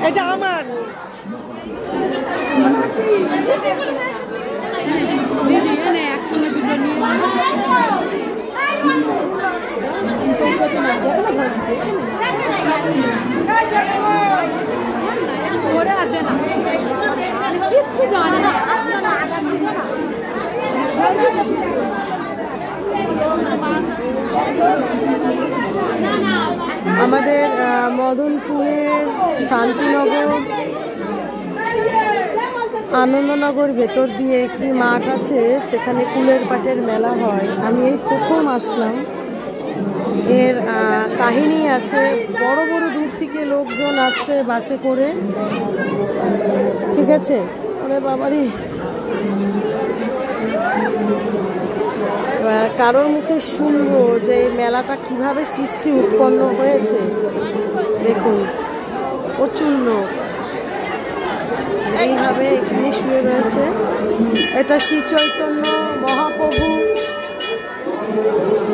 এটা আমার দিদি এনে একসঙ্গে দুটো নিয়ে ওরে আসে না কিচ্ছু জানে না আমাদের মদনপুরের শান্তিনগর আনন্দনগর ভেতর দিয়ে একটি মাঠ আছে, সেখানে কুলের পাটের মেলা হয়। আমি এই প্রথম আসলাম। এর কাহিনী আছে, বড় বড় দূর থেকে লোকজন আসছে বাসে করে, ঠিক আছে। ওরে বাবারি, কারোর মুখে শুনবো যে এই মেলাটা কিভাবে সৃষ্টি উৎপন্ন হয়েছে। দেখুন প্রচুর লোক এইভাবে এখানে শুয়ে রয়েছে। এটা শ্রী চৈতন্য মহাপ্রভু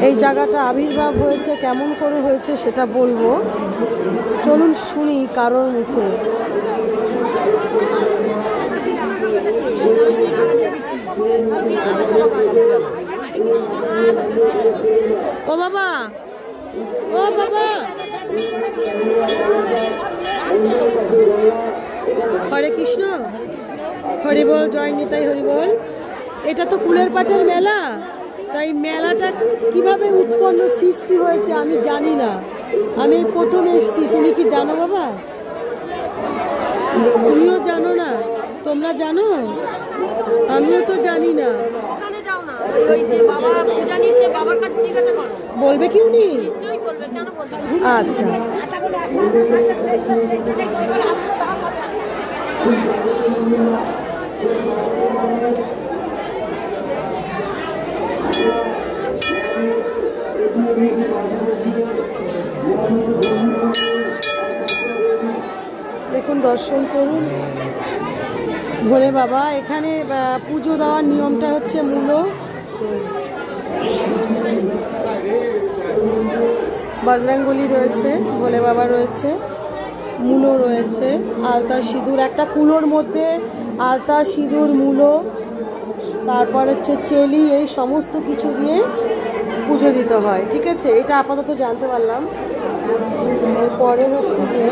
এই জায়গাটা আবির্ভাব হয়েছে, কেমন করে হয়েছে সেটা বলবো। চলুন শুনি কারোর মুখে। ও বাবা, ও বাবা, হরে কৃষ্ণ, হরি বল, জয় নিতাই হরি বল। এটা তো কুলের পাটের মেলা, তাই মেলাটা কিভাবে উৎপন্ন সৃষ্টি হয়েছে আমি জানি না। আমি প্রথম এসেছি। তুমি কি জানো বাবা? তুমিও জানো না? তোমরা জানো? আমিও তো জানি না। বলবে কি উনি? আচ্ছা, দেখুন দর্শন করুন ভোলে বাবা। এখানে পুজো দেওয়ার নিয়মটা হচ্ছে মূলো, বজরঙ্গবলী রয়েছে, ভোলে বাবা রয়েছে, মূলো রয়েছে, আলতা সিঁদুর, একটা কুলোর মধ্যে আলতা সিঁদুর মূলো, তারপর হচ্ছে চেলি, এই সমস্ত কিছু দিয়ে পুজো দিতে হয়, ঠিক আছে। এটা আপাতত জানতে পারলাম। এরপরে হচ্ছে যে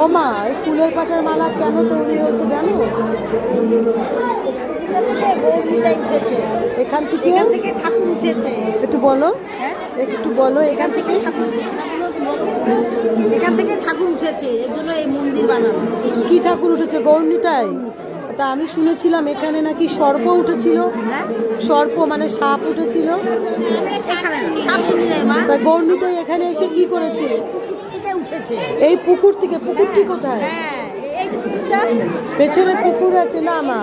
ও মা, এই ফুলের পাটের মালা কেন তৈরি হয়েছে জানো? এখান থেকে ঠাকুর উঠেছে। একটু বলো, একটু বলো। এখান থেকে ঠাকুর উঠেছে, এর জন্য এই মন্দির বানানো। কি ঠাকুর উঠেছে? গৌরনীতাই। তা আমি শুনেছিলাম এখানে নাকি সর্প উঠেছিল। সর্প মানে সাপ উঠেছিল। গৌরনীতাই এখানে এসে কি করেছে? উঠেছে এই পুকুর থেকে। পুকুরটি কোথায়? পেছনে পুকুর আছে না মা?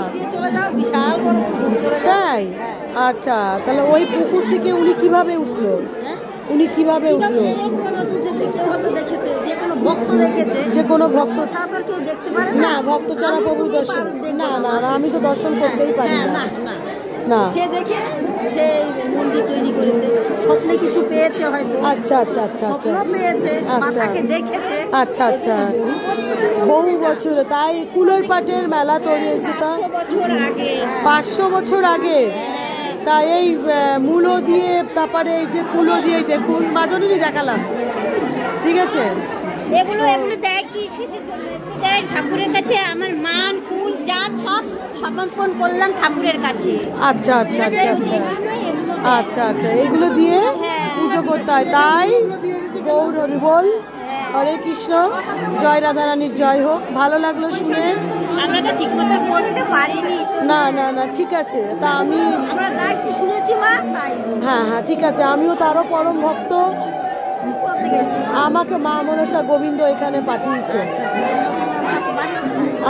বিশাল বড় পুকুর। তাই? আচ্ছা, তাহলে ওই পুকুর থেকে উনি কিভাবে উঠলো? উনি কিভাবে উঠলো? যে কোনো ভক্ত না, ভক্ত ছাড়া প্রভু দর্শন না। না না, আমি তো দর্শন করতেই পারি না। না, সে দেখে সে মন্দির তৈরি করেছে, স্বপ্নে কিছু পেয়েছে হয়তো। আচ্ছা আচ্ছা আচ্ছা আচ্ছা, পেয়েছে, মাতাকে দেখেছে। আচ্ছা আচ্ছা, বহু বছর। তাই কুলের পাটের মেলা তৈরি হয়েছে তা 500 বছর আগে। তাই এই মূলো দিয়ে, তারপরে এই যে কুলো দিয়ে, দেখুন মাজনেরই দেখালাম, ঠিক আছে। এগুলো দেয় কি দেয় ঠাকুরের কাছে। আমার মান কুল জাত সব সমর্পণ করলাম ঠাকুরের কাছে। আচ্ছা আচ্ছা আচ্ছা আচ্ছা আচ্ছা আচ্ছা, এগুলো দিয়ে পুজো করতে হয়। তাই গৌর হরি বল, হরে কৃষ্ণ, জয় রাধারানীর জয় হোক। ভালো লাগলো শুনে। আমরা তো ঠিক মতো বলতে পারিনি। না না না, ঠিক আছে। তা আমি একটু শুনেছি মা। হ্যাঁ হ্যাঁ, ঠিক আছে। আমিও তারও পরম ভক্ত। আমাকে মা মনসা গোবিন্দ এখানে পাঠিয়েছে।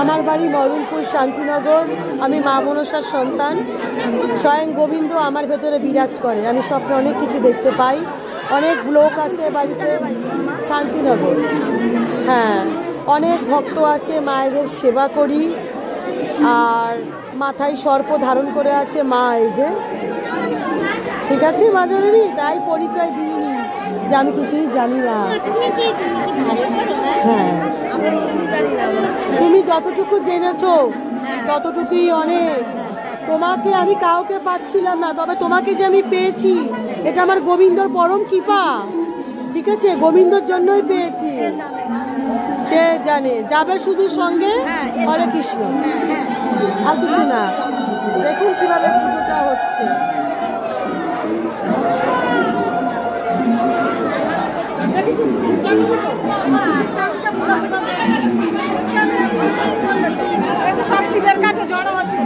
আমার বাড়ি মদনপুর শান্তিনগর। আমি মা মনসার সন্তান। স্বয়ং গোবিন্দ আমার ভেতরে বিরাজ করে। আমি স্বপ্নে অনেক কিছু দেখতে পাই। অনেক লোক আসে বাড়িতে। শান্তিনগর, হ্যাঁ, অনেক ভক্ত আসে, মায়েদের সেবা করি। আর মাথায় সর্প ধারণ করে আছে মা, এই যে ঠিক আছে মাজনী, তাই পরিচয় দিইনি যে আমি কিছুই জানি না। হ্যাঁ, তুমি যতটুকু জেনেছো ততটুকুই অনেক। তোমাকে আমি কাউকে পাচ্ছিলাম না, তবে তোমাকে যে আমি পেয়েছি এটা আমার গোবিন্দর পরম কৃপা। ঠিক আছে, গোবিন্দর জন্যই পেয়েছি। সে জানে, যাবে শুধু সঙ্গে হরে কৃষ্ণ, আর কিছু না। দেখুন কিভাবে পুজোটা হচ্ছে। সব শিবের কাছে জড়ো হচ্ছে।